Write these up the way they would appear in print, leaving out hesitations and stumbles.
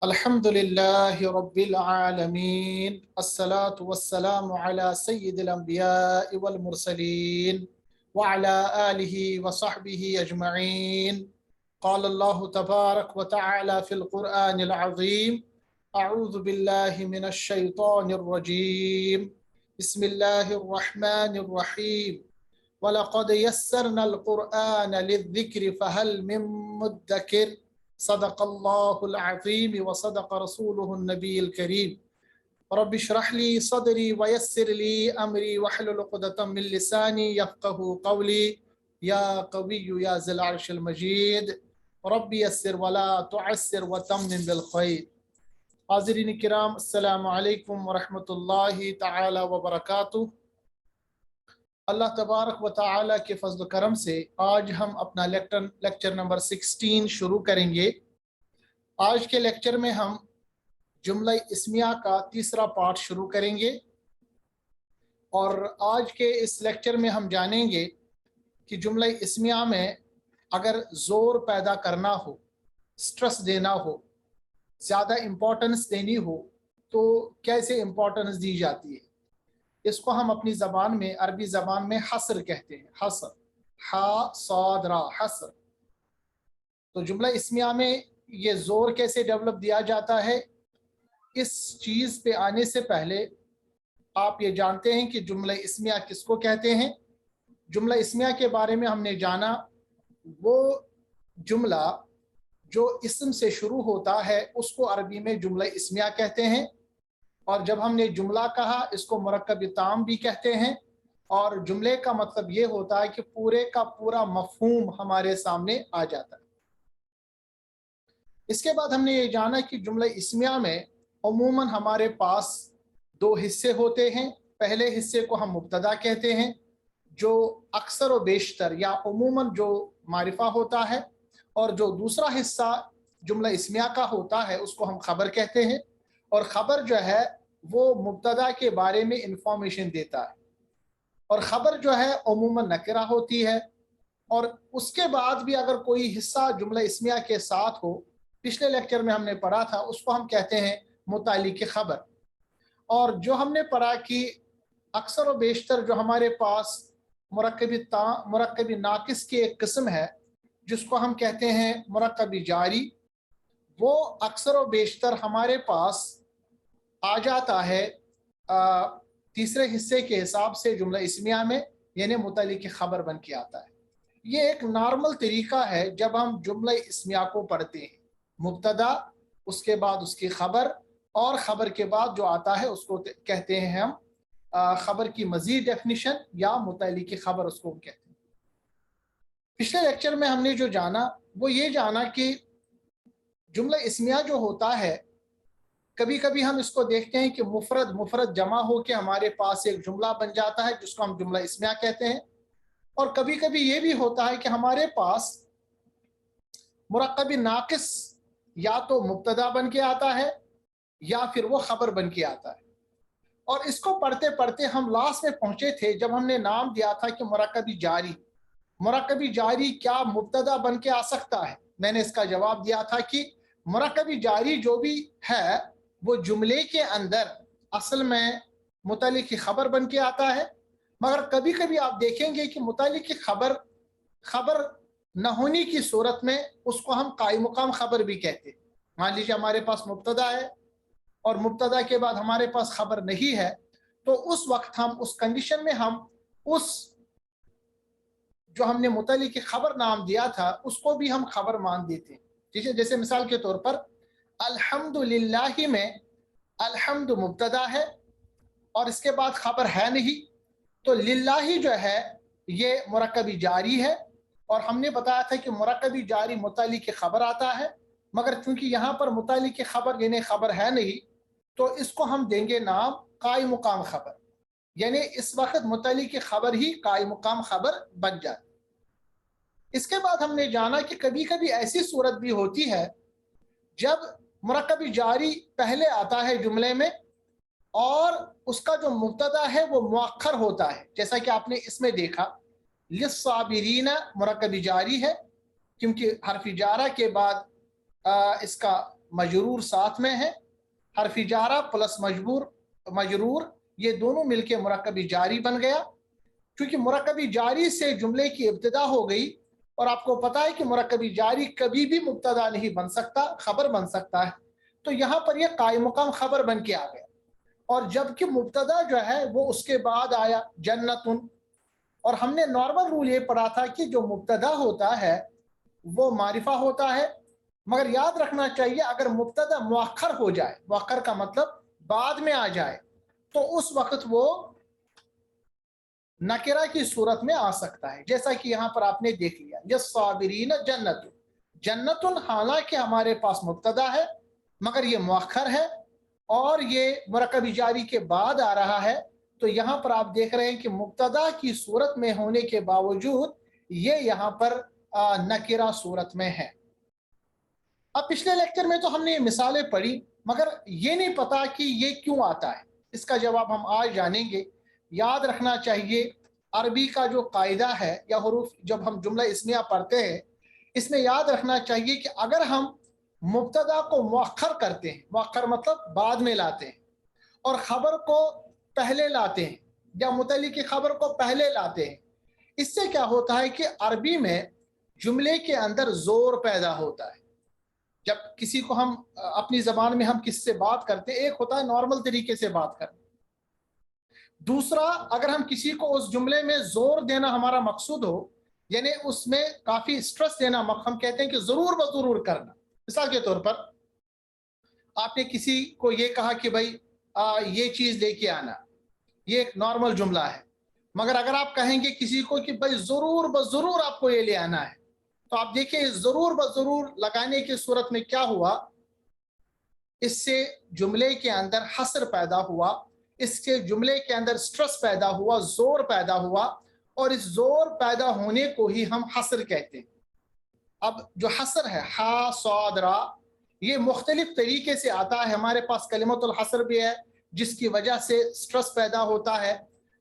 अल्हम्दुलिल्लाहि रब्बिल आलमीन अस्सलातु वस्सलामु अला सय्यिदिल अंबिया'i वल मुरसलीन व अला आलिहि व सहबिहि अजमईन। क़ाल अल्लाहु तबारक व तआला फ़िल क़ुरआनिल अज़ीम अऊज़ु बिल्लाहि मिनश शैतानिर रजीम बिस्मिल्लाहिर रहमानिर रहीम व लक़द यस्सरनल क़ुरआन लिज़्ज़िक्रि फ़हल मिन मुद्दकिर सदक़ल्लाहुल अज़ीम व सदक़ रसूलुहुन नबीयुल करीम। रब्बि इश्रह ली सदरी व यस्सिर ली अमरी वहलुल उक़दतम मिन लिसानी यफ़क़हू क़ौली या क़विय्यु या ज़िल अर्शिल मजीद रब्बि यस्सिर व ला तुअस्सिर व तम्मिम बिल खैर। हाज़िरीन किराम, अस्सलामु अलैकुम व रहमतुल्लाहि तआला व बरकातुहू। अल्लाह तबारक व तआला के फज़्ल करम से आज हम अपना लेक्चर नंबर 16 शुरू करेंगे। आज के लेक्चर में हम जुमला इस्मिया का तीसरा पार्ट शुरू करेंगे और आज के इस लेक्चर में हम जानेंगे कि जुमला इस्मिया में अगर ज़ोर पैदा करना हो, स्ट्रेस देना हो, ज़्यादा इम्पोर्टेंस देनी हो तो कैसे इम्पोर्टेंस दी जाती है। इसको हम अपनी ज़बान में, अरबी ज़बान में हसर कहते हैं। हसर, हा साद रा, हसर। तो जुमला इस्मिया में ये ज़ोर कैसे डेवलप दिया जाता है, इस चीज़ पे आने से पहले आप ये जानते हैं कि जुमला इस्मिया किसको कहते हैं। जुमला इस्मिया के बारे में हमने जाना, वो जुमला जो इस्म से शुरू होता है उसको अरबी में जुमला इस्मिया कहते हैं। और जब हमने जुमला कहा, इसको मुरक्कब ताम भी कहते हैं। और जुमले का मतलब ये होता है कि पूरे का पूरा मफहूम हमारे सामने आ जाता है। इसके बाद हमने ये जाना कि जुमला इस्मिया में अमूमन हमारे पास दो हिस्से होते हैं। पहले हिस्से को हम मुब्तदा कहते हैं, जो अक्सर व बेशतर या अमूमन जो मारिफा होता है, और जो दूसरा हिस्सा जुमला इस्मिया का होता है उसको हम खबर कहते हैं। और ख़बर जो है वो मुब्तदा के बारे में इंफॉर्मेशन देता है, और ख़बर जो है अमूमन नकिरा होती है। और उसके बाद भी अगर कोई हिस्सा जुमला इस्मिया के साथ हो, पिछले लेक्चर में हमने पढ़ा था, उसको हम कहते हैं मुतालिक ख़बर। और जो हमने पढ़ा कि अक्सर व बेशतर जो हमारे पास मुरक्कबी नाकिस की एक किस्म है जिसको हम कहते हैं मुरक्कबी जारी, वो अक्सर व बेशतर हमारे पास आ जाता है तीसरे हिस्से के हिसाब से जुमला इस्मिया में, यानी मुतालिक ख़बर बन के आता है। ये एक नॉर्मल तरीका है जब हम जुमला इस्मिया को पढ़ते हैं। मुब्तदा, उसके बाद उसकी ख़बर, और ख़बर के बाद जो आता है उसको कहते हैं हम ख़बर की मज़ीद डेफिनिशन या मुतालिक ख़बर उसको कहते हैं। पिछले लेक्चर में हमने जो जाना वो ये जाना कि जुमला इस्मिया जो होता है, कभी कभी हम इसको देखते हैं कि मुफरद जमा हो के हमारे पास एक जुमला बन जाता है जिसको हम जुमला इस्मिया कहते हैं। और कभी कभी ये भी होता है कि हमारे पास मुरक्कबी नाकिस या तो मुब्तदा बन के आता है या फिर वो खबर बन के आता है। और इसको पढ़ते पढ़ते हम लास्ट में पहुंचे थे जब हमने नाम दिया था कि मुरक्कबी जारी। मुरक्कबी जारी क्या मुब्तदा बन के आ सकता है? मैंने इसका जवाब दिया था कि मुरक्कबी जारी जो भी है वो जुमले के अंदर असल में मुतालिक खबर बन के आता है। मगर कभी कभी आप देखेंगे कि मुतालिक खबर न होने की सूरत में उसको हम कायम मुकाम खबर भी कहते हैं। मान लीजिए हमारे पास मुब्तदा है और मुब्तदा के बाद हमारे पास खबर नहीं है, तो उस वक्त हम उस कंडीशन में हम उस जो हमने मुतालिक खबर नाम दिया था उसको भी हम खबर मान देते हैं। ठीक है, जैसे मिसाल के तौर पर अल्हम्दुलिल्लाह में अल्हम्द मुब्तदा है और इसके बाद खबर है नहीं, तो लिल्लाही जो है ये मुरक्कबी जारी है। और हमने बताया था कि मुरक्कबी जारी मुतालिक खबर आता है, मगर चूंकि यहाँ पर मुतालिक खबर यानी खबर है नहीं, तो इसको हम देंगे नाम कायम मुकाम खबर, यानी इस वक्त मुतालिक खबर ही कायम मुकाम खबर बन जाती। इसके बाद हमने जाना कि कभी कभी ऐसी सूरत भी होती है जब मुरक्कबी जारी पहले आता है जुमले में और उसका जो मुब्तदा है वो मुअक्खर होता है। जैसा कि आपने इसमें देखा, लिस्साबिरीना मुरक्कबी जारी है क्योंकि हर्फ जारा के बाद इसका مجرور ساتھ میں ہے، حرف جارہ پلس مجرور یہ دونوں مل کے مرکب جاری بن گیا۔ کیونکہ مرکب جاری سے جملے کی ابتدا ہو گئی، اور آپ کو پتا ہے کہ مرکب جاری کبھی بھی مبتدا نہیں بن سکتا، خبر بن سکتا ہے، تو یہاں پر یہ قائم مقام خبر بن کے آ گیا۔ اور جبکہ مبتدا جو ہے وہ اس کے بعد آیا جنتن، اور ہم نے نارمل رول یہ پڑھا تھا کہ جو مبتدا ہوتا ہے وہ معرفہ ہوتا ہے، مگر یاد رکھنا چاہیے اگر مبتدا مؤخر ہو جائے، مؤخر کا مطلب بعد میں آ جائے، تو اس وقت وہ نکرہ کی صورت میں آ سکتا ہے، جیسا کہ یہاں پر آپ نے دیکھ لیا یصابرین جنت، جنتن حالانکہ ہمارے پاس مبتدا ہے مگر یہ مؤخر ہے اور یہ مرکب جاری کے بعد آ رہا ہے، تو یہاں پر آپ دیکھ رہے ہیں کہ مبتدا کی صورت میں ہونے کے باوجود یہ یہاں پر نکرہ صورت میں ہے۔ اب پچھلے لیکچر میں تو ہم نے یہ مثالیں پڑھی، مگر یہ نہیں پتا کہ یہ کیوں آتا ہے، اس کا جواب ہم آج جانیں گے۔ یاد رکھنا چاہیے عربی کا جو قاعدہ ہے یا حروف جب ہم جملہ اسمیہ پڑھتے ہیں، اس میں یاد رکھنا چاہیے کہ اگر ہم مبتدا کو مؤخر کرتے ہیں، مؤخر مطلب بعد میں لاتے ہیں، اور خبر کو پہلے لاتے ہیں یا متعلق کی خبر کو پہلے لاتے ہیں، اس سے کیا ہوتا ہے کہ عربی میں جملے کے اندر زور پیدا ہوتا ہے۔ جب کسی کو ہم اپنی زبان میں ہم کس سے بات کرتے ہیں، ایک ہوتا ہے نارمل طریقے سے بات کرنا، دوسرا اگر ہم کسی کو اس جملے میں زور دینا ہمارا مقصود ہو، یعنی اس میں کافی سٹرس دینا، ہم کہتے ہیں کہ ضرور بضرور کرنا۔ مثال کے طور پر آپ نے کسی کو یہ کہا کہ بھائی یہ چیز لے کے آنا، یہ ایک نارمل جملہ ہے، مگر اگر آپ کہیں گے کسی کو کہ بھائی ضرور بضرور آپ کو یہ لے آنا ہے، تو آپ دیکھیں ضرور بضرور لگانے کی صورت میں کیا ہوا، اس سے جملے کے اندر حصر پیدا ہوا، اس کے جملے کے اندر سٹرس پیدا ہوا، زور پیدا ہوا، اور اس زور پیدا ہونے کو ہی ہم حصر کہتے ہیں۔ اب جو حصر ہے ہا صاد را، یہ مختلف طریقے سے آتا ہے، ہمارے پاس کلمۃ الحصر بھی ہے جس کی وجہ سے سٹرس پیدا ہوتا ہے،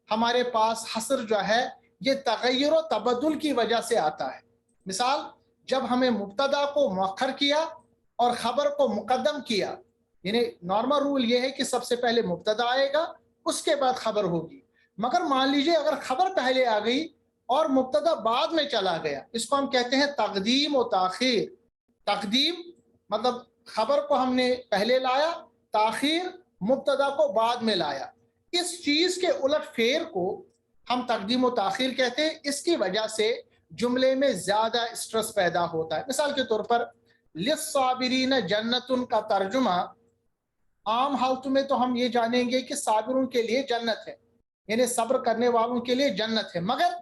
ہمارے پاس حصر جو ہے یہ تغیر و تبدل کی وجہ سے آتا ہے۔ مثال جب ہمیں مبتدا کو مؤخر کیا اور خبر کو مقدم کیا، یعنی نارمل رول یہ ہے کہ سب سے پہلے مبتدا آئے گا اس کے بعد خبر ہوگی، مگر مان لیجئے اگر خبر پہلے آ گئی اور مبتدا بعد میں چلا گیا، اس کو ہم کہتے ہیں تقدیم و تاخیر۔ تقدیم مطلب خبر کو ہم نے پہلے لایا، تاخیر مبتدا کو بعد میں لایا، اس چیز کے الٹ پھیر کو ہم تقدیم و تاخیر کہتے ہیں۔ اس کی وجہ سے جملے میں زیادہ سٹرس پیدا ہوتا ہے۔ مثال کے طور پر للصابرین جنتن کا ترجمہ عام حالتوں میں تو ہم یہ جانیں گے کہ صابروں کے لیے جنت ہے، یعنی صبر کرنے والوں کے لیے جنت ہے، مگر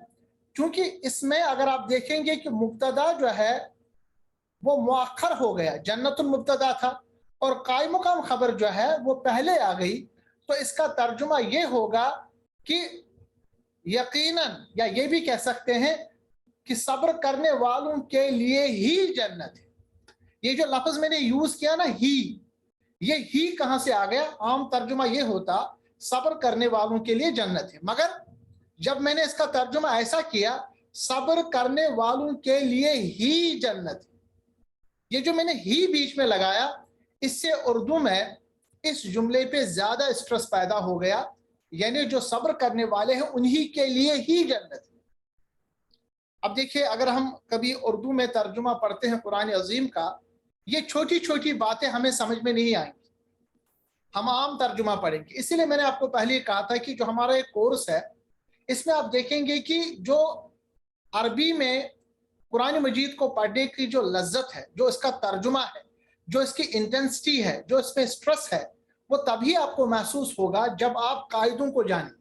چونکہ اس میں اگر آپ دیکھیں گے کہ مبتدا جو ہے وہ مؤخر ہو گیا، جنت المبتدا تھا اور قائم مقام خبر جو ہے وہ پہلے آ گئی، تو اس کا ترجمہ یہ ہوگا کہ یقیناً، یا یہ بھی کہہ سکتے ہیں کہ صبر کرنے والوں کے لیے ہی جنت ہے۔ یہ جو لفظ میں نے یوز کیا نا ہی، یہ ہی کہاں سے آ گیا؟ عام ترجمہ یہ ہوتا صبر کرنے والوں کے لیے جنت ہے، مگر جب میں نے اس کا ترجمہ ایسا کیا صبر کرنے والوں کے لیے ہی جنت ہے، یہ جو میں نے ہی بیچ میں لگایا، اس سے اردو میں اس جملے پہ زیادہ سٹرس پیدا ہو گیا، یعنی جو صبر کرنے والے ہیں انہی کے لیے ہی جنت ہے۔ اب دیکھیں اگر ہم کبھی اردو میں ترجمہ پڑھتے ہیں قرآن عظیم کا، یہ چھوٹی چھوٹی باتیں ہمیں سمجھ میں نہیں آئیں گی، ہم عام ترجمہ پڑھیں گے۔ اسی لیے میں نے آپ کو پہلے کہا تھا کہ جو ہمارا ایک کورس ہے اس میں آپ دیکھیں گے کہ جو عربی میں قرآن مجید کو پڑھنے کی جو لذت ہے، جو اس کا ترجمہ ہے، جو اس کی انٹینسٹی ہے، جو اس میں سٹرس ہے، وہ تبھی آپ کو محسوس ہوگا جب آپ قاعدوں کو جانیں۔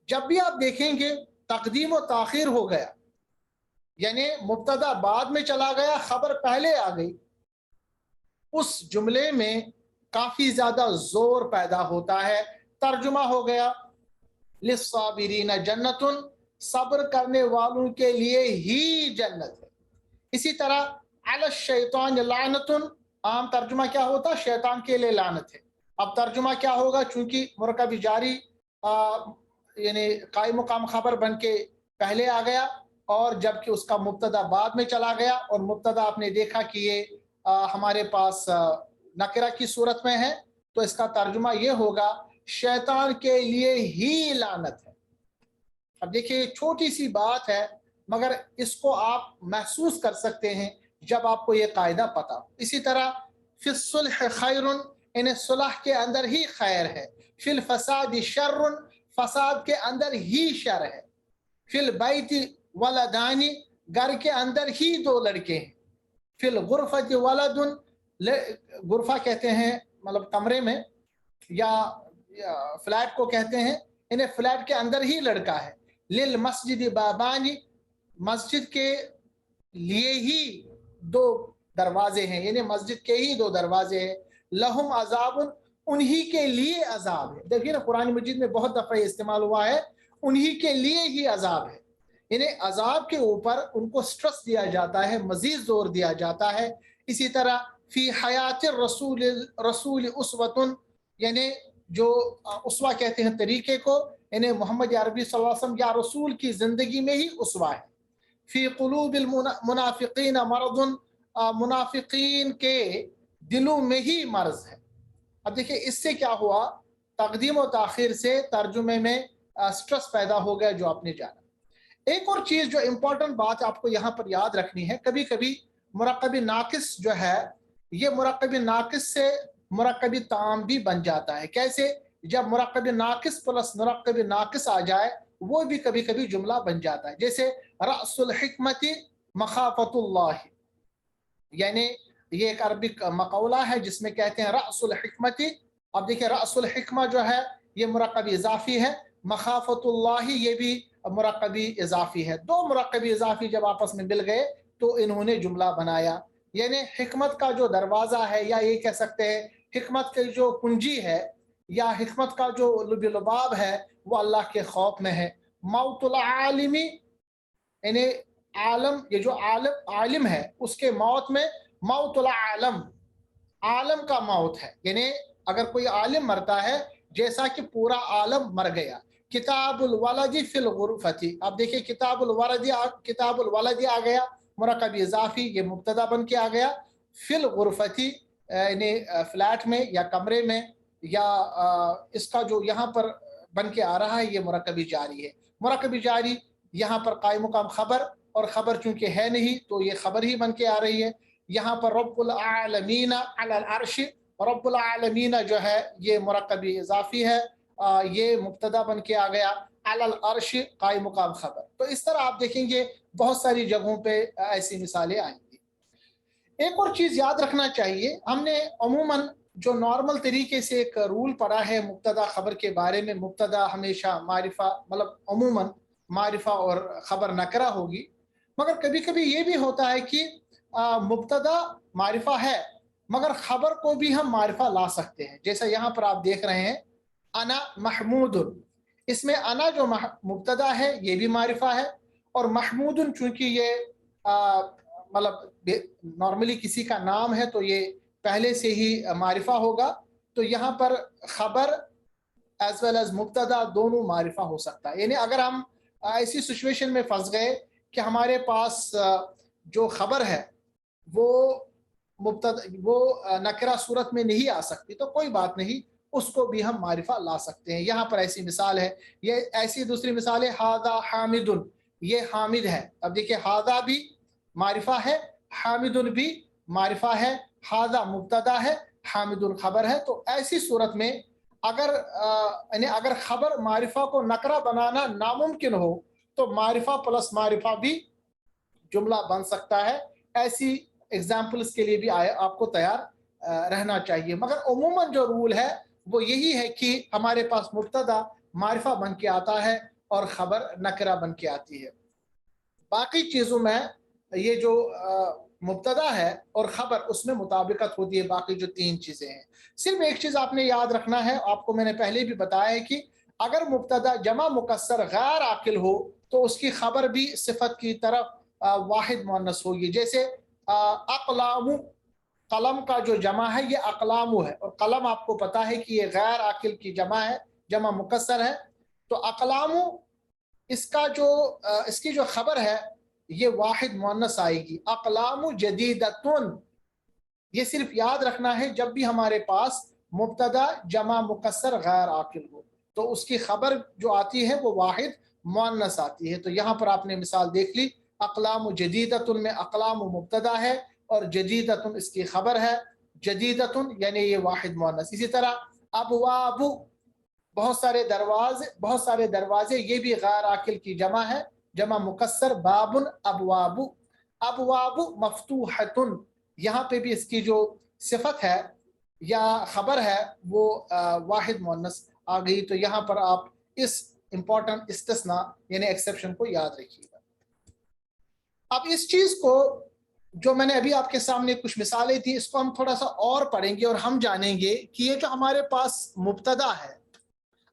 جب بھی آپ دیکھیں گے تقدیم و تاخیر ہو گیا، یعنی مبتدا بعد میں چلا گیا خبر پہلے آ گئی، اس جملے میں کافی زیادہ زور پیدا ہوتا ہے۔ ترجمہ ہو گیا للصابرین جنتن، صبر کرنے والوں کے لیے ہی جنت ہے۔ اسی طرح علی الشیطان لعنتن، عام ترجمہ کیا ہوتا؟ شیطان کے لیے لعنت ہے۔ اب ترجمہ کیا ہوگا؟ چونکہ مرکب جاری یعنی قائم مقام خبر بن کے پہلے آ گیا اور جبکہ اس کا مبتدا بعد میں چلا گیا، اور مبتدا آپ نے دیکھا کہ یہ ہمارے پاس नकरा की सूरत में है तो इसका तर्जुमा ये होगा शैतान के लिए ही लानत है। अब देखिए छोटी सी बात है मगर इसको आप महसूस कर सकते हैं जब आपको ये कायदा पता हो। इसी तरह फिस्सुल्ह खैरुन, इन्हें सुलह के अंदर ही खैर है। फिल फसाद शर्रुन, फसाद के अंदर ही शर है। फिल बैति वलदानी, घर के अंदर ही दो लड़के हैं। फिल गुरफत वलदुन, गुरफा कहते हैं मतलब कमरे में, या फ्लैट को कहते हैं, इन्हें फ्लैट के अंदर ही लड़का है। लिल मस्जिद बाबानी, मस्जिद के लिए ही दो दरवाजे हैं, यानी मस्जिद के ही दो दरवाजे हैं। लहुम अजाबुन, उन्हीं के लिए अजाब है। देखिए ना कुरान मजीद में बहुत दफा इस्तेमाल हुआ है, उन्हीं के लिए ही अजाब है। इन्हें अजाब के ऊपर उनको स्ट्रेस दिया जाता है, मजीद जोर दिया जाता है। इसी तरह फी हयात रसूल रसूल उसवतुन, यानी जो उसवा कहते हैं तरीके को, यानी मोहम्मद अरबी सल्लल्लाहु अलैहि वसल्लम या रसूल की जिंदगी में ही उसवा है। फी क़ुलूबिल मुनाफिकीन मरदुन, मुनाफिकीन के दिलों में ही मर्ज है। अब देखिए इससे क्या हुआ, तकदीम और ताखीर से तर्जुमे में स्ट्रेस पैदा हो गया जो आपने जाना। एक और चीज जो इम्पोर्टेंट बात आपको यहाँ पर याद रखनी है, कभी कभी मुरक्कबी नाकिस जो है ये मुरक्कबी नाकिस से मुरक्कबी ताम भी बन जाता है। कैसे? जब मुरक्कबी नाकिस प्लस मुरक्कबी नाकिस आ जाए वो भी कभी कभी जुमला बन जाता है। जैसे रअसुल हिकमती मखाफतुल्लाह, यानी ये एक अरबिक मकौला है जिसमें कहते हैं रअसुल हिकमती। अब देखिए रअसुल हिकमा जो है ये मुरक्कबी इजाफी है, मखाफतुल्लाह ये भी मुरक्कबी इजाफी है। दो मुरक्कबी इजाफी जब आपस में मिल गए तो इन्होंने जुमला बनाया। यानी हिकमत का जो दरवाज़ा है, या ये कह सकते हैं हिकमत की जो कुंजी है या हिकमत का जो लुबाब है वो अल्लाह के खौफ में है। मौतुल आलिमी, यानी आलम, ये जो आलिम है उसके मौत में मौतुल आलम, आलम का मौत है। यानी अगर कोई आलिम मरता है जैसा कि पूरा आलम मर गया। किताबुल वलदी फिल गुरफती, अब देखिए किताबुल वलदी आ गया मुरक्कबी इजाफी, ये मुब्तदा बन के आ गया। फिल गुरफती यानी फ्लैट में या कमरे में, या इसका जो यहाँ पर बन के आ रहा है ये मुरक्कबी जारी है। मुरक्कबी जारी यहाँ पर कायम मुकाम खबर, और खबर चूंकि है नहीं तो ये खबर ही बन के आ रही है। यहाँ पर रब्बुल आलमीन अलल अर्श, रब्बुल आलमीन जो है ये मुरक्कबी इजाफी है, ये मुब्तदा बन के आ गया। अलल अर्श कायम मुकाम खबर। तो इस तरह आप देखेंगे बहुत सारी जगहों पे ऐसी मिसालें आएंगी। एक और चीज याद रखना चाहिए, हमने अमूमन जो नॉर्मल तरीके से एक रूल पढ़ा है मुब्तदा खबर के बारे में, मुब्तदा हमेशा मारिफा, मतलब अमूमन मारिफा और खबर नकरा होगी। मगर कभी कभी ये भी होता है कि मुब्तदा मारिफा है मगर खबर को भी हम मारिफा ला सकते हैं। जैसे यहाँ पर आप देख रहे हैं अना महमूदुन, इसमें अना जो मुब्तदा है ये भी मारिफा है, और महमूदुन चूंकि ये मतलब नॉर्मली किसी का नाम है तो ये पहले से ही मारिफा होगा। तो यहाँ पर खबर एज वेल एज मुब्तदा दोनों मारिफा हो सकता है। यानी अगर हम ऐसी सिचुएशन में फंस गए कि हमारे पास जो खबर है वो मुब्तदा वो नकरा सूरत में नहीं आ सकती तो कोई बात नहीं, उसको भी हम मारिफा ला सकते हैं। यहाँ पर ऐसी मिसाल है। ये ऐसी दूसरी मिसाल है हादा हामिदुन, ये हामिद है। अब देखिए हादा भी मारिफा है, हामिदुन भी मारिफा है। हादा मुब्तदा है, हामिदुन खबर है। तो ऐसी सूरत में अगर यानी अगर खबर मारिफा को नकरा बनाना नामुमकिन हो तो मारिफा प्लस मारिफा भी जुमला बन सकता है। ऐसी एग्जाम्पल्स के लिए भी आपको तैयार रहना चाहिए। मगर उमूमन जो रूल है वो यही है कि हमारे पास मुब्तदा मारिफा बन के आता है और खबर नकरा बन के आती है। बाकी चीज़ों में ये जो मुब्तदा है और खबर उसमें मुताबिकत होती है। बाकी जो तीन चीज़ें हैं, सिर्फ एक चीज़ आपने याद रखना है, आपको मैंने पहले भी बताया है कि अगर मुब्तदा जमा मुकस्सर गैर आकिल हो तो उसकी खबर भी सिफत की तरफ वाहिद मुअन्नस होगी। जैसे अक़लामु, कलम का जो जमा है ये अक़लामु है, और कलम आपको पता है कि ये गैर आकिल की जमा है, जमा मुकस्सर है। तो अक़लामु इसका जो इसकी जो खबर है ये वाहिद मुअन्नस आएगी। अक़लामु जदीदतुन, یہ صرف یاد رکھنا ہے جب بھی ہمارے پاس مبتدا جمع مکسر غیر عاقل ہو تو اس کی خبر جو آتی ہے وہ واحد مؤنث آتی ہے. تو یہاں پر آپ نے مثال دیکھ لی، اقلام جدیدتن میں اقلام مبتدا ہے اور جدیدتن اس کی خبر ہے، جدیدتن یعنی یہ واحد مؤنث. اسی طرح ابواب، بہت سارے دروازے یہ بھی غیر عاقل کی جمع ہے، جمع مکسر باب ابواب. ابواب مفتوحتن، یہاں پہ بھی اس کی جو صفت ہے یا خبر ہے وہ واحد مؤنث آ گئی. تو یہاں پر آپ اس امپورٹنٹ استثناء یعنی ایکسیپشن کو یاد رکھیے گا. اب اس چیز کو جو میں نے ابھی آپ کے سامنے کچھ مثالیں تھی اس کو ہم تھوڑا سا اور پڑھیں گے اور ہم جانیں گے کہ یہ جو ہمارے پاس مبتدا ہے،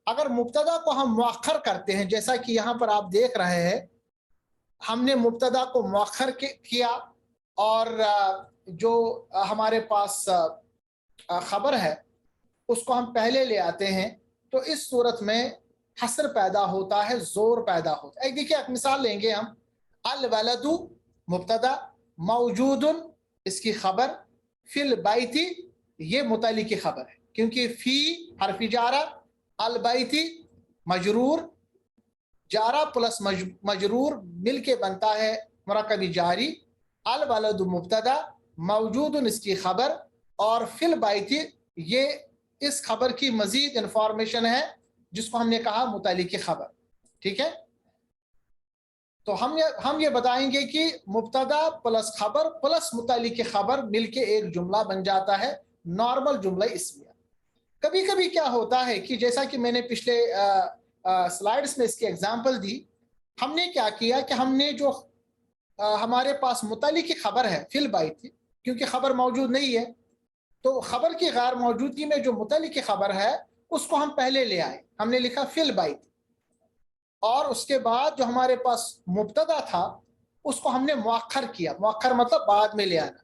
اگر مبتدا کو ہم مؤخر کرتے ہیں، جیسا کہ یہاں پر آپ دیکھ رہے ہیں ہم نے مبتدا کو مؤخر کیا اور جو ہمارے پاس خبر ہے اس کو ہم پہلے لے آتے ہیں، تو اس صورت میں حسر پیدا ہوتا ہے، زور پیدا ہوتا ہے. دیکھیے ایک مثال لیں گے ہم، الولد مبتدا، موجود اس کی خبر، فی البیت یہ متعلق کی خبر ہے کیونکہ فی حرف جارہ، البیت مجرور، جارہ پلس مجرور مل کے بنتا ہے مرکب جاری. الولد مبتدا، موجود اس کی خبر، اور فی البیت یہ اس خبر کی مزید انفارمیشن ہے جس کو ہم نے کہا متعلق کی خبر. ٹھیک ہے، تو ہم یہ بتائیں گے کہ مبتدا پلس خبر پلس متعلق کی خبر مل کے ایک جملہ بن جاتا ہے، نارمل جملہ اسمیہ. کبھی کبھی کیا ہوتا ہے کہ جیسا کہ میں نے پچھلے سلائیڈز میں اس کی ایگزامپل دی، ہم نے کیا کیا کہ ہم نے جو ہمارے پاس متعلق کی خبر ہے فی البیت، کیونکہ خبر موجود نہیں ہے تو خبر کی غیر موجودگی میں جو متعلق کی خبر ہے اس کو ہم پہلے لے آئے، ہم نے لکھا فی البیت، اور اس کے بعد جو ہمارے پاس مبتدا تھا اس کو ہم نے مؤخر کیا. مؤخر مطلب بعد میں لے آنا.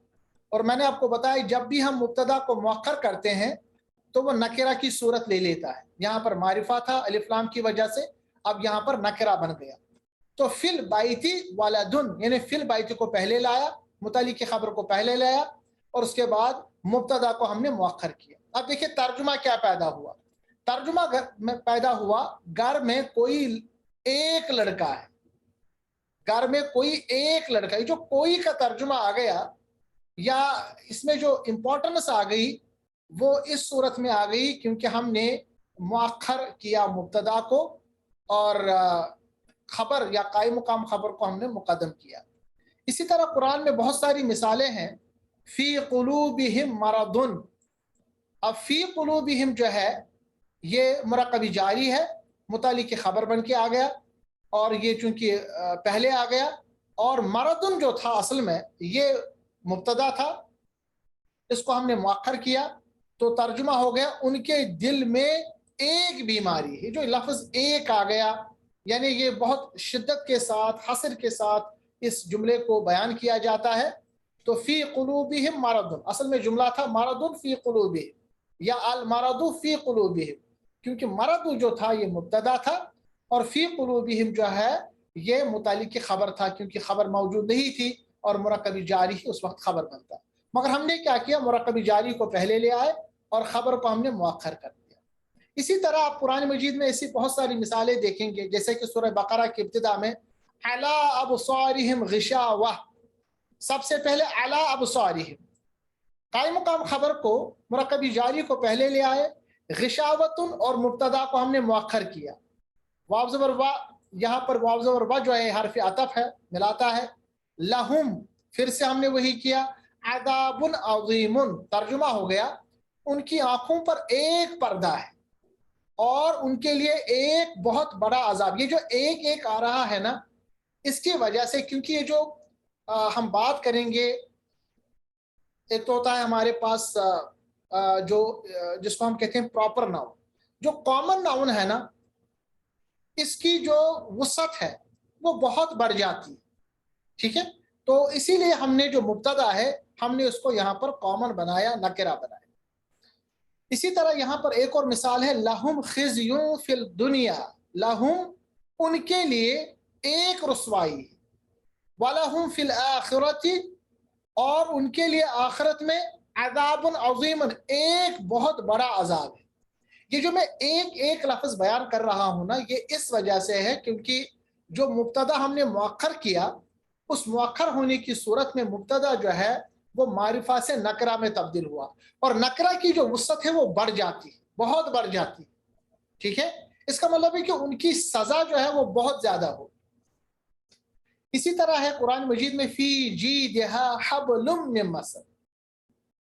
اور میں نے آپ کو بتایا جب بھی ہم مبتدا کو مؤخر کرتے ہیں تو وہ نکرہ کی صورت لے لیتا ہے. یہاں پر معرفہ تھا الف لام کی وجہ سے، اب یہاں پر نکرہ بن گیا. تو فی البیت ولدن یعنی فی البیت کو پہلے لایا، متعلق کی خبر کو پہلے لایا، اور اس کے بعد مبتدا کو ہم نے مؤخر کیا. اب دیکھیں ترجمہ کیا پیدا ہوا. ترجمہ میں پیدا ہوا گھر میں کوئی ایک لڑکا ہے، گھر میں کوئی ایک لڑکا ہے. جو کوئی کا ترجمہ آ گیا یا اس میں جو امپورٹنس آ گئی وہ اس صورت میں آ گئی کیونکہ ہم نے مؤخر کیا مبتدا کو اور خبر یا قائم مقام خبر کو ہم نے مقدم کیا. اسی طرح قرآن میں بہت ساری مثالیں ہیں. فی قلوبہم مرض، اب فی قلوبہم جو ہے یہ مرکب جاری ہے، متعلق کی خبر بن کے آ گیا اور یہ چونکہ پہلے آ گیا، اور مرض جو تھا اصل میں یہ مبتدا تھا، اس کو ہم نے مؤخر کیا تو ترجمہ ہو گیا ان کے دل میں ایک بیماری ہے. جو لفظ ایک آ گیا یعنی یہ بہت شدت کے ساتھ حصر کے ساتھ اس جملے کو بیان کیا جاتا ہے. تو فی قلوبہم مرض اصل میں جملہ تھا مرض فی قلوبہم یا المرض فی قلوبہم، کیونکہ مرض جو تھا یہ مبتدا تھا اور فی قلوبہم جو ہے یہ متعلق کی خبر تھا کیونکہ خبر موجود نہیں تھی اور مرکب جاری اس وقت خبر بنتا. مگر ہم نے کیا کیا، مرکب جاری کو پہلے لے آئے اور خبر کو ہم نے مؤخر کر دیا. اسی طرح آپ قرآن مجید میں ایسی بہت ساری مثالیں دیکھیں گے، جیسے کہ سورہ بقرہ کی ابتدا میں علی ابصارہم غشاوہ، سب سے پہلے علی ابصارہم قائم مقام خبر کو مرکب جاری کو پہلے لے آئے، غشاوتن اور مبتدا کو ہم نے مؤخر کیا. واو زبر وا، یہاں پر واو زبر وا جو ہے حرف عطف ہے ملاتا ہے. لہم پھر سے ہم نے وہی کیا. عذاب عظیم ترجمہ ہو گیا ان کی آنکھوں پر ایک پردہ ہے اور ان کے لیے ایک بہت بڑا عذاب. یہ جو ایک ایک آ رہا ہے نا اس کی وجہ سے، کیونکہ یہ جو ہم بات کریں گے ایک تو ہوتا ہے ہمارے پاس جو جس کو ہم کہتے ہیں پراپر ناؤن، جو کامن ناؤن ہے نا اس کی جو وسعت ہے وہ بہت بڑھ جاتی ہے. ٹھیک ہے، تو اسی لیے ہم نے جو مبتدا ہے ہم نے اس کو یہاں پر کامن بنایا، نکرہ بنایا. اسی طرح یہاں پر ایک اور مثال ہے لہم خزی فی الدنیا، لہم ان کے لیے ایک رسوائی ہے، وَلَهُمْ فِي الْآخِرَةِ اور ان کے لیے آخرت میں अज़ाबुन अज़ीमुन, एक बहुत बड़ा अजाब है। ये जो मैं एक एक लफ्ज़ बयान कर रहा हूँ ना, ये इस वजह से है क्योंकि जो मुब्तदा हमने मुअक्खर किया, उस मुअक्खर होने की सूरत में मुब्तदा जो है वो मारिफा से नकरा में तब्दील हुआ, और नकरा की जो वुसअत है वो बढ़ जाती है, बहुत बढ़ जाती है। ठीक है, इसका मतलब है कि उनकी सजा जो है वो बहुत ज्यादा हो। इसी तरह है कुरान मजीद में फी जी दिहा हबलुम मिन मसद,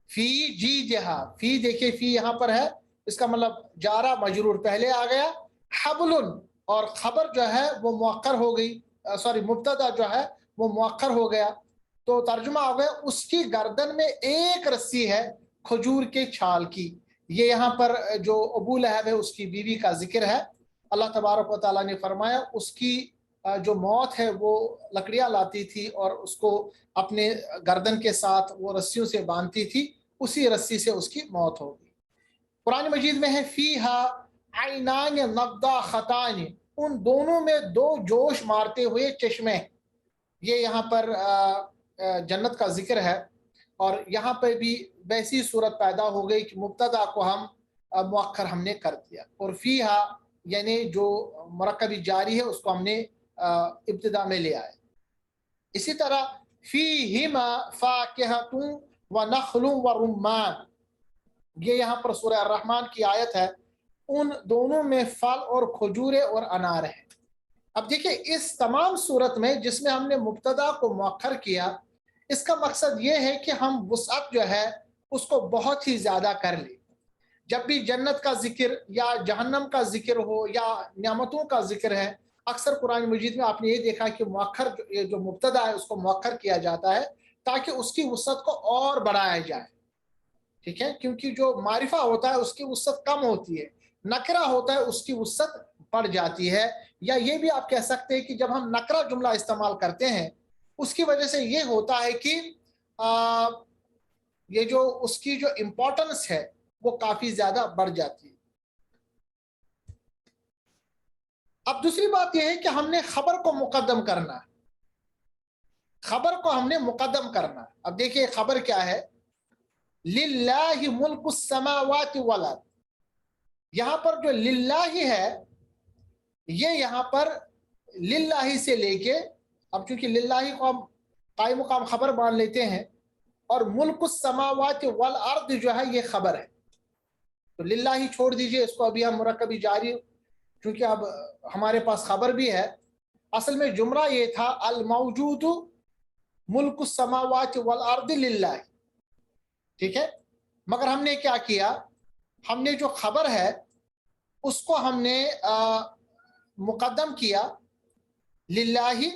फी जी दिहा, फी देखिए फी यहाँ पर है, इसका मतलब जारा मजरूर पहले आ गया, हबलुन और खबर जो है वो मुअक्कर हो गई, सॉरी मुब्तदा जो है वो मुअक्कर हो गया, तो तर्जुमा हो गया उसकी गर्दन में एक रस्सी है खजूर के छाल की। ये यहाँ पर जो अबू लहब है उसकी बीवी का जिक्र है। अल्लाह तबारक व तआला ने फरमाया उसकी जो मौत है वो लकड़ियां लाती थी और उसको अपने गर्दन के साथ वो रस्सियों से बांधती थी, उसी रस्सी से उसकी मौत हो गई। कुरान मजीद में है फीहा आइनान नद्दा खतान, उन दोनों में दो जोश मारते हुए चश्मे। ये यहाँ पर जन्नत का जिक्र है, और यहाँ पर भी वैसी सूरत पैदा हो गई कि मुब्तदा को हम मुअक्खर हमने कर दिया, और फीहा यानी जो मुरक्कबी जारी है उसको हमने इब्तिदा में ले आए। इसी तरह फीहिमा फाकिहतुन व नखलुन व रुम्मान, ये यहाँ पर सूरह ar-रहमान की आयत है, उन दोनों में फल और खजूरें और अनार है। अब देखिए इस तमाम सूरत में जिसमें हमने मुब्तदा को मुअक्खर किया, इसका मकसद ये है कि हम वुसअत जो है उसको बहुत ही ज्यादा कर ले। जब भी जन्नत का जिक्र या जहन्नम का जिक्र हो या नियामतों का जिक्र है, अक्सर कुरान मजीद में आपने ये देखा कि मुअक्खर ये जो मुब्तदा है उसको मुअक्खर किया जाता है ताकि उसकी वुसअत को और बढ़ाया जाए। ठीक है, क्योंकि जो मारिफा होता है उसकी वुसअत कम होती है, नकरा होता है उसकी वुसअत बढ़ जाती है। या ये भी आप कह सकते हैं कि जब हम नकरा जुमला इस्तेमाल करते हैं उसकी वजह से ये होता है कि आ, ये जो उसकी जो इम्पोर्टेंस है वो काफी ज्यादा बढ़ जाती है। अब दूसरी बात यह है कि हमने खबर को मुकद्दम करना है, खबर को हमने मुकद्दम करना है। अब देखिए खबर क्या है, लिल्लाहि मुल्कुस समावाति वल अर्द, यहां पर जो लिल्लाहि है ये यहाँ पर लिल्लाही से लेके, अब चूंकि लिल्लाही को हम कायम मुकाम खबर मान लेते हैं और मुल्कुस समावाति वल अर्द जो है ये खबर है, तो लिल्लाही छोड़ दीजिए, इसको अभी हम मुरक्कबी जारी, क्योंकि अब हमारे पास खबर भी है। असल में जुमला ये था अल मौजूदु मुल्कुस समावाति वल अर्द लिल्लाही, ठीक है, मगर हमने क्या किया, हमने जो खबर है उसको हमने मुकद्दम किया, लिल्लाही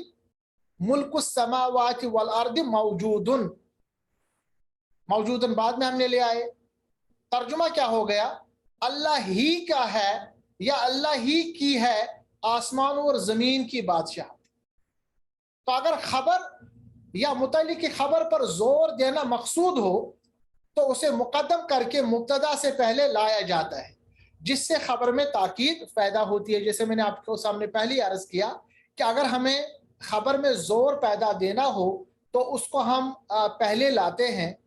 मुल्कुस समावाति वल अर्द मौजूदुन, मौजूदन बाद में हमने ले आए। तर्जुमा क्या हो गया, अल्लाह ही का है या अल्लाह ही की है आसमान और जमीन की बादशाह। तो अगर खबर या मुतल्लिक की खबर पर जोर देना मकसूद हो तो उसे मुकद्दम करके मुब्तदा से पहले लाया जाता है, जिससे खबर में ताकीद पैदा होती है। जैसे मैंने आपको सामने पहले ही अर्ज किया कि अगर हमें खबर में जोर पैदा देना हो तो उसको हम पहले लाते हैं,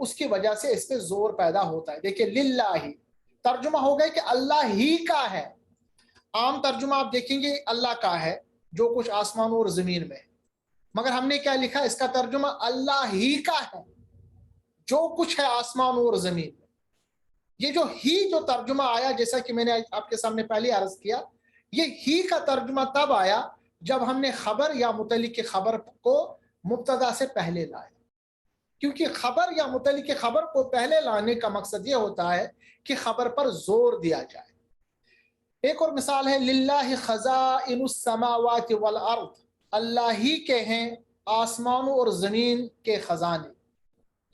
उसकी वजह से इस पे जोर पैदा होता है। देखिए लिल्लाही तर्जुमा हो गया कि अल्लाह ही का है, आम तर्जुमा आप देखेंगे अल्लाह का है जो कुछ आसमान और जमीन में, मगर हमने क्या लिखा, इसका तर्जुमा अल्लाह ही का है जो कुछ है आसमान और जमीन में। ये जो ही जो तर्जुमा आया, जैसा कि मैंने आपके सामने पहले अर्ज किया, ये ही का तर्जुमा तब आया जब हमने खबर या मुतल्लिक की खबर को मुब्तदा से पहले लाया, क्योंकि खबर या मुतल्लिक की खबर को पहले लाने का मकसद ये होता है कि खबर पर जोर दिया जाए। एक और मिसाल है लिल्लाहि खज़ाइनुस समावाति वल अर्द, अल्लाह ही के हैं आसमानों और जमीन के खजाने।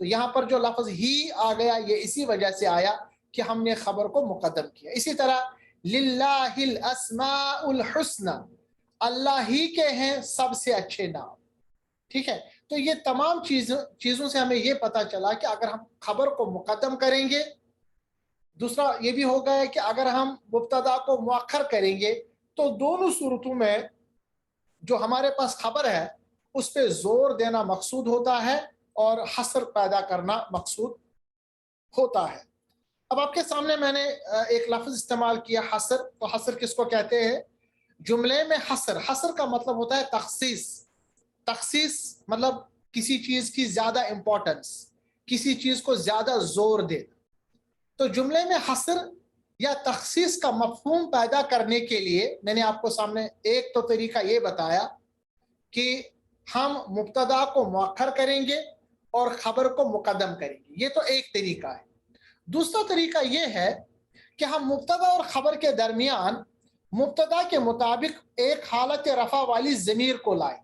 तो यहाँ पर जो लफ्ज ही आ गया ये इसी वजह से आया कि हमने खबर को मुकद्दम किया। इसी तरह लिल्लाहिल अस्माउल हुस्ना, अल्लाह ही के हैं सबसे अच्छे नाम। ठीक है, तो ये तमाम चीजों से हमें ये पता चला कि अगर हम खबर को मुकद्दम करेंगे, दूसरा ये भी हो गया कि अगर हम मुब्तदा को मुअक्खर करेंगे तो दोनों सूरतों में जो हमारे पास खबर है उस पर जोर देना मकसूद होता है और हसर पैदा करना मकसूद ہوتا ہے۔ اب آپ کے سامنے میں نے ایک لفظ استعمال کیا حصر، تو حصر کس کو کہتے ہیں؟ جملے میں حصر، حصر کا مطلب ہوتا ہے تخصیص، تخصیص مطلب کسی چیز کی زیادہ امپورٹنس، کسی چیز کو زیادہ زور دے۔ تو جملے میں حصر یا تخصیص کا مفہوم پیدا کرنے کے لیے میں نے آپ کو سامنے ایک تو طریقہ یہ بتایا کہ ہم مبتدا کو مؤخر کریں گے اور خبر کو مقدم کریں گے، یہ تو ایک طریقہ ہے۔ دوسرا طریقہ یہ ہے کہ ہم مبتدا اور خبر کے درمیان مبتدا کے مطابق ایک حالت رفع والی ضمیر کو لائیں،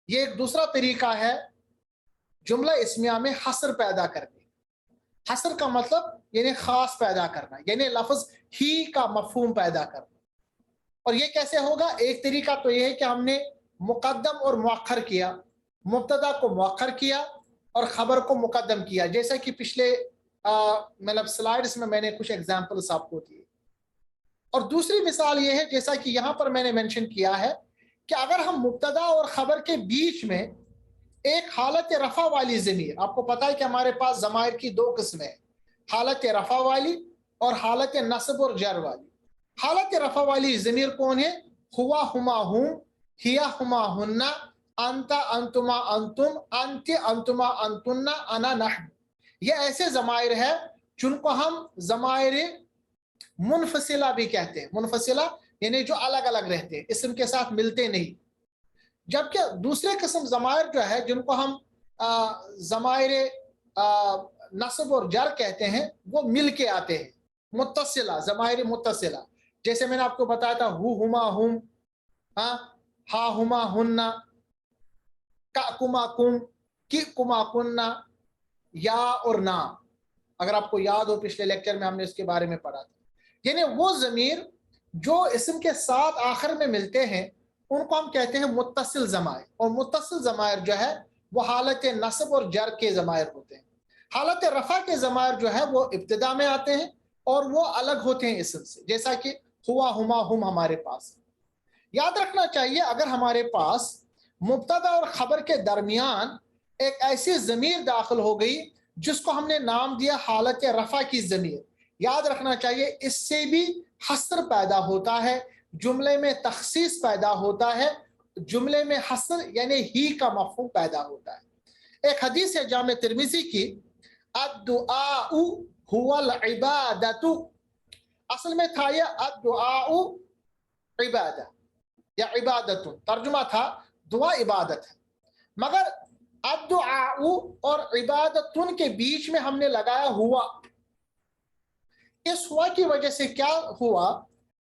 یہ ایک دوسرا طریقہ ہے جملہ اسمیہ میں حصر پیدا کرنے۔ حصر کا مطلب یعنی خاص پیدا کرنا، یعنی لفظ ہی کا مفہوم پیدا کرنا۔ اور یہ کیسے ہوگا؟ ایک طریقہ تو یہ ہے کہ ہم نے مقدم اور مؤخر کیا، مبتدا کو مؤخر کیا اور خبر کو مقدم کیا، جیسا کہ پچھلے مطلب سلائیڈز میں نے کچھ ایگزامپلس آپ کو دیے۔ اور دوسری مثال یہ ہے جیسا کہ یہاں پر میں نے مینشن کیا ہے کہ اگر ہم مبتدا اور خبر کے بیچ میں ایک حالت رفع والی ضمیر، آپ کو پتا ہے کہ ہمارے پاس ضمائر کی دو قسمیں، حالت رفع والی اور حالت نصب اور جر والی۔ حالت رفع والی ضمیر کون ہے؟ ہوا ہما ہم، ہیا ہما ہننا، انت انتما انتم، انت انتما انتن، انا نحن۔ یہ ایسے ضمائر ہے جن کو ہم ضمائر منفصلہ بھی کہتے ہیں۔ منفصلہ یعنی جو الگ الگ رہتے ہیں، اسم کے ساتھ ملتے نہیں۔ جبکہ دوسرے قسم ضمائر جو ہے جن کو ہم ضمائر نصب اور جر کہتے ہیں، وہ مل کے آتے ہیں، متصلہ، ضمائر متصلہ۔ جیسے میں نے آپ کو بتایا تھا ہو ہما ہم، ہا ہما ہننا، کا کما کم، کی کما کننا، یا اور نا۔ اگر آپ کو یاد ہو پچھلے لیکچر میں ہم نے اس کے بارے میں پڑھا تھا، یعنی وہ ضمیر جو اسم کے ساتھ آخر میں ملتے ہیں ان کو ہم کہتے ہیں متصل ضمائر۔ اور متصل ضمائر جو ہے وہ حالت نصب اور جر کے ضمائر ہوتے ہیں۔ حالت رفع کے ضمائر جو ہے وہ ابتدا میں آتے ہیں اور وہ الگ ہوتے ہیں اسم سے، جیسا کہ ہوا ہما ہم ہمارے پاس۔ یاد رکھنا چاہیے اگر ہمارے پاس مبتدا اور خبر کے درمیان ایک ایسی ضمیر داخل ہو گئی جس کو ہم نے نام دیا حالت رفع کی ضمیر، یاد رکھنا چاہیے اس سے بھی حصر پیدا ہوتا ہے، جملے میں تخصیص پیدا ہوتا ہے، جملے میں حصر یعنی ہی کا مفہوم پیدا ہوتا ہے۔ ایک حدیث ہے جامع ترمذی کی، الدعاء هو العبادت، اصل میں تھا یہ الدعاء عبادہ یا عبادت، ترجمہ تھا دعا عبادت ہے، مگر الدعاء اور عبادتن کے بیچ میں ہم نے لگایا ہوا۔ اس ہوا کی وجہ سے کیا ہوا؟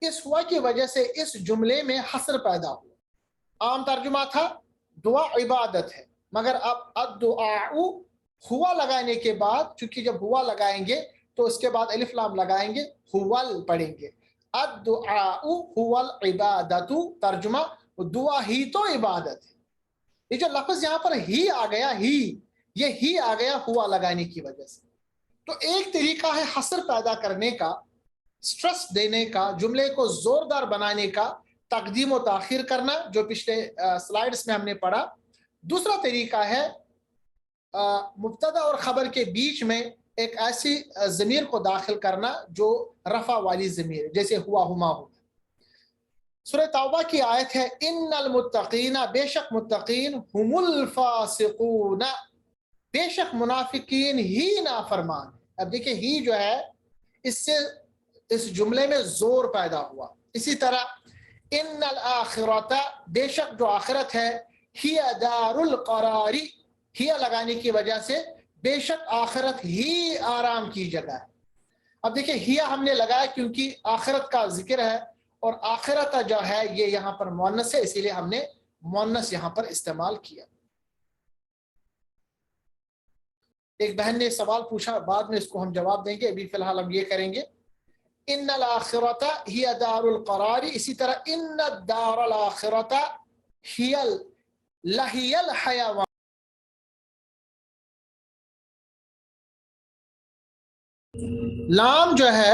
اس ہوا کی وجہ سے اس جملے میں حصر پیدا ہوا۔ عام ترجمہ تھا دعا عبادت ہے، مگر اب الدعاء ہوا لگانے کے بعد، چونکہ جب ہوا لگائیں گے تو اس کے بعد الف لام لگائیں گے، ہوال پڑھیں گے، الدعاء هو العبادت، ترجمہ دعا ہی تو عبادت ہے۔ یہ جو لفظ یہاں پر ہی آ گیا، یہ ہی آ گیا ہوا لگانے کی وجہ سے۔ تو ایک طریقہ ہے حصر پیدا کرنے کا، سٹرس دینے کا، جملے کو زوردار بنانے کا، تقدیم و تاخیر کرنا، جو پچھلے سلائیڈز میں ہم نے پڑھا۔ دوسرا طریقہ ہے مبتدا اور خبر کے بیچ میں ایک ایسی ضمیر کو داخل کرنا جو رفع والی ضمیر، جیسے ہوا ہما ہو۔ سورہ توبہ کی آیت ہے ان المتقین، بے شک متقین، هم الفاسقون، بے شک منافقین ہی نافرمان۔ اب دیکھیں ہی جو ہے اس سے اس جملے میں زور پیدا ہوا۔ اسی طرح ان الاخرۃ، بے شک جو آخرت ہے، ہی دار القرار، ہی لگانے کی وجہ سے بے شک آخرت ہی آرام کی جگہ ہے۔ اب دیکھیں ہی ہم نے لگایا کیونکہ آخرت کا ذکر ہے، اور آخرت جو ہے یہ یہاں پر مؤنث ہے، اسی لیے ہم نے مؤنث یہاں پر استعمال کیا۔ ایک بہن نے سوال پوچھا، بعد میں اس کو ہم جواب دیں گے، ابھی فی الحال ہم یہ کریں گے ان الاخرۃ ہی دار القرار، اسی طرح ان الدار الاخرۃ ہی لہی الحیوان۔ لام جو ہے،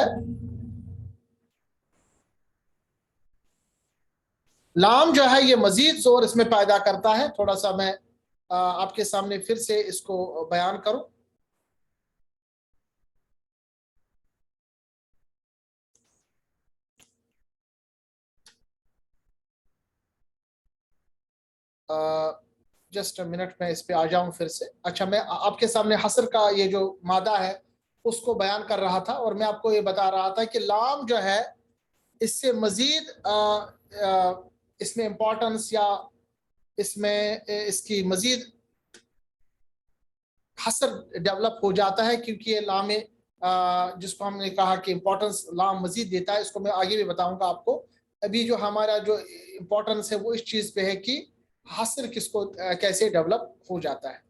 لام جو ہے یہ مزید زور اس میں پیدا کرتا ہے۔ تھوڑا سا میں آپ کے سامنے پھر سے اس کو بیان کروں۔ जस्ट मिनट में इस पे आ जाऊं फिर से। अच्छा, मैं आपके सामने हसर का ये जो मादा है उसको बयान कर रहा था और मैं आपको ये बता रहा था कि लाम जो है इससे मजीद इसमें इम्पोर्टेंस या इसमें इसकी मजीद हसर डेवलप हो जाता है, क्योंकि ये लाम जिसको हमने कहा कि इम्पोर्टेंस लाम मजीद देता है, इसको मैं आगे भी बताऊंगा आपको। अभी जो हमारा जो इम्पोर्टेंस है वो इस चीज़ पे है कि हसर किसको कैसे डेवलप हो जाता है।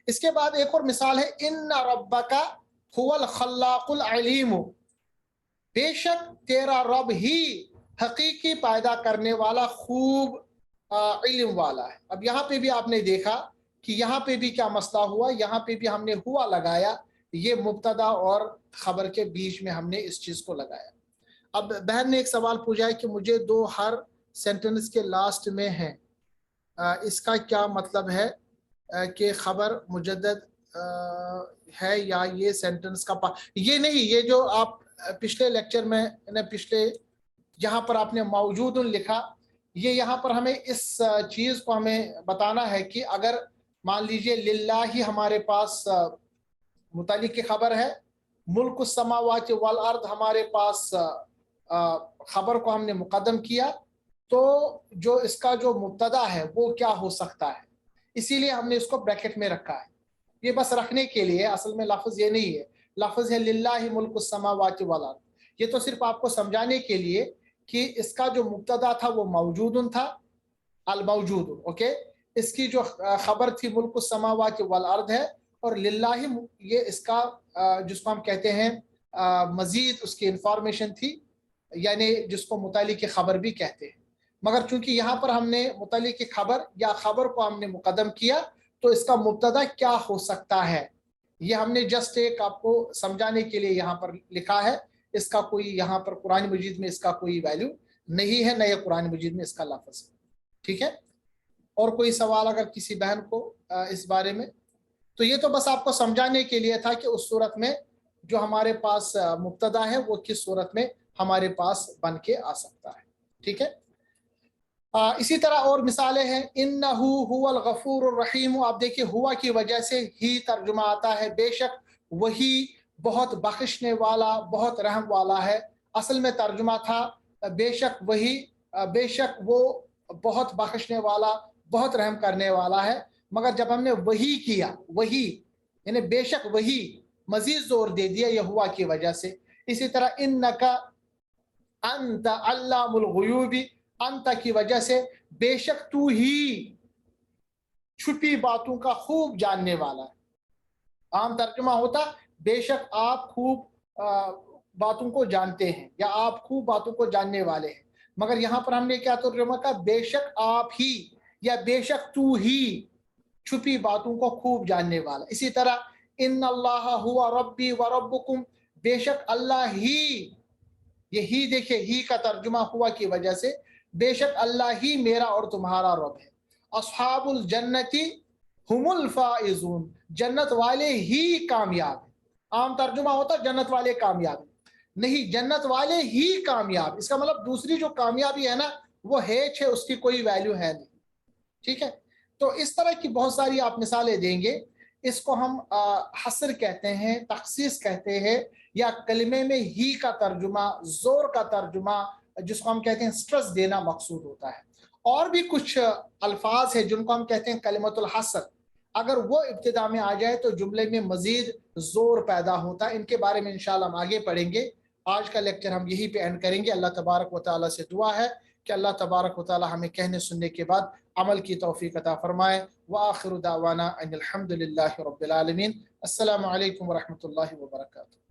इसके बाद एक और मिसाल है, इन्ना रब्बका हुवल खल्लाकुल अलीम, बेशक तेरा रब ही हकीकी पैदा करने वाला खूब इल्म वाला है। अब यहाँ पे भी आपने देखा कि यहाँ पे भी क्या मसला हुआ, यहाँ पे भी हमने हुआ लगाया, ये मुब्तदा और खबर के बीच में हमने इस चीज को लगाया। अब बहन ने एक सवाल पूछा है कि मुझे दो हर सेंटेंस के लास्ट में है, इसका क्या मतलब है कि खबर मुजद्दद है या ये सेंटेंस का ये नहीं, ये जो आप पिछले लेक्चर में पिछले यहाँ पर आपने मौजूद लिखा, ये यहाँ पर हमें इस चीज को हमें बताना है कि अगर मान लीजिए लिल्लाही हमारे पास मुतालिक की खबर है, मुल्क समावात वल अर्द हमारे पास खबर को हमने मुकद्दम किया, तो जो इसका जो मुब्तदा है वो क्या हो सकता है, इसीलिए हमने इसको ब्रैकेट में रखा है। ये बस रखने के लिए, असल में लफ्ज ये नहीं है, लफ्ज है लिल्लाही मुल्क समावात वल अर्द। ये तो सिर्फ आपको समझाने के लिए कि इसका जो मुब्तदा था वो मौजूदुन था, अल मौजूद, ओके। इसकी जो खबर थी मुल्क समावात वल अर्द है, और लिल्लाही ये इसका जिसको हम कहते हैं मजीद उसकी इंफॉर्मेशन थी, यानी जिसको मुतालिक की खबर भी कहते हैं। मगर चूंकि यहाँ पर हमने मुतालिक की खबर या खबर को हमने मुकद्दम किया, तो इसका मुब्तदा क्या हो सकता है, ये हमने जस्ट एक आपको समझाने के लिए यहाँ पर लिखा है। इसका कोई यहाँ पर कुरान मजीद में इसका कोई वैल्यू नहीं है, न ये कुरान मजीद में इसका लफ्ज है। ठीक है, और कोई सवाल अगर किसी बहन को इस बारे में, तो ये तो बस आपको समझाने के लिए था कि उस सूरत में जो हमारे पास मुब्तदा है वो किस सूरत में हमारे पास बन के आ सकता है। ठीक है, इसी तरह और मिसालें हैं, इन्नहु हुवल गफूरुर रहीम। आप देखिए हुआ की वजह से ही तर्जुमा आता है, बेशक वही बहुत बख्शने वाला बहुत रहम वाला है। असल में तर्जुमा था बेशक वही, बेशक वो बहुत बख्शने वाला बहुत रहम करने वाला है, मगर जब हमने वही किया, वही यानी बेशक वही, मजीद जोर दे दिया यह हुआ की वजह से। इसी तरह इन्नका अंत अल्लामुल गुयूबी, अंत की वजह से बेशक तू ही छुपी बातों का खूब जानने वाला है। आम तर्जुमा होता बेशक आप खूब बातों को जानते हैं या आप खूब बातों को जानने वाले हैं, मगर यहाँ पर हमने क्या तर्जुमा का, बेशक आप ही या बेशक तू ही छुपी बातों को खूब जानने वाला। इसी तरह इन्ना अल्लाह हुवा रब्बी व रब्बुकुम, बेशक अल्लाह ही, ये ही देखिए ही का तर्जुमा हुआ की वजह से, बेशक अल्लाह ही मेरा और तुम्हारा रब है। अस्हाबुल जन्नती हुमुल फाइजून, जन्नत वाले ही कामयाब है। आम तर्जुमा होता जन्नत वाले कामयाब है, नहीं, जन्नत वाले ही कामयाब। इसका मतलब दूसरी जो कामयाबी है ना वो हेच है, उसकी कोई वैल्यू है नहीं। ठीक है, तो इस तरह की बहुत सारी आप मिसालें देंगे। इसको हम हसर कहते हैं, तखसीस कहते हैं, या कलमे में ही का तर्जुमा, जोर का तर्जुमा, जिसको हम कहते हैं स्ट्रेस देना मकसूद होता है। और भी कुछ अल्फाज है जिनको हम कहते हैं कलिमतुल हसर, अगर वो इब्तिदा में आ जाए तो जुमले में मजीद जोर पैदा होता है। इनके बारे में इंशाल्लाह हम आगे पढ़ेंगे। आज का लेक्चर हम यहीं पे एंड करेंगे। अल्लाह तबारक व तआला से दुआ है कि अल्लाह तबारक व तआला हमें कहने सुनने के बाद अमल की तौफीक अता फरमाए। व आखिरु दावाना अनिल हम्दुलिल्लाहि रब्बिल आलमीन। अस्सलामु अलैकुम व रहमतुल्लाहि व बरकातुहू।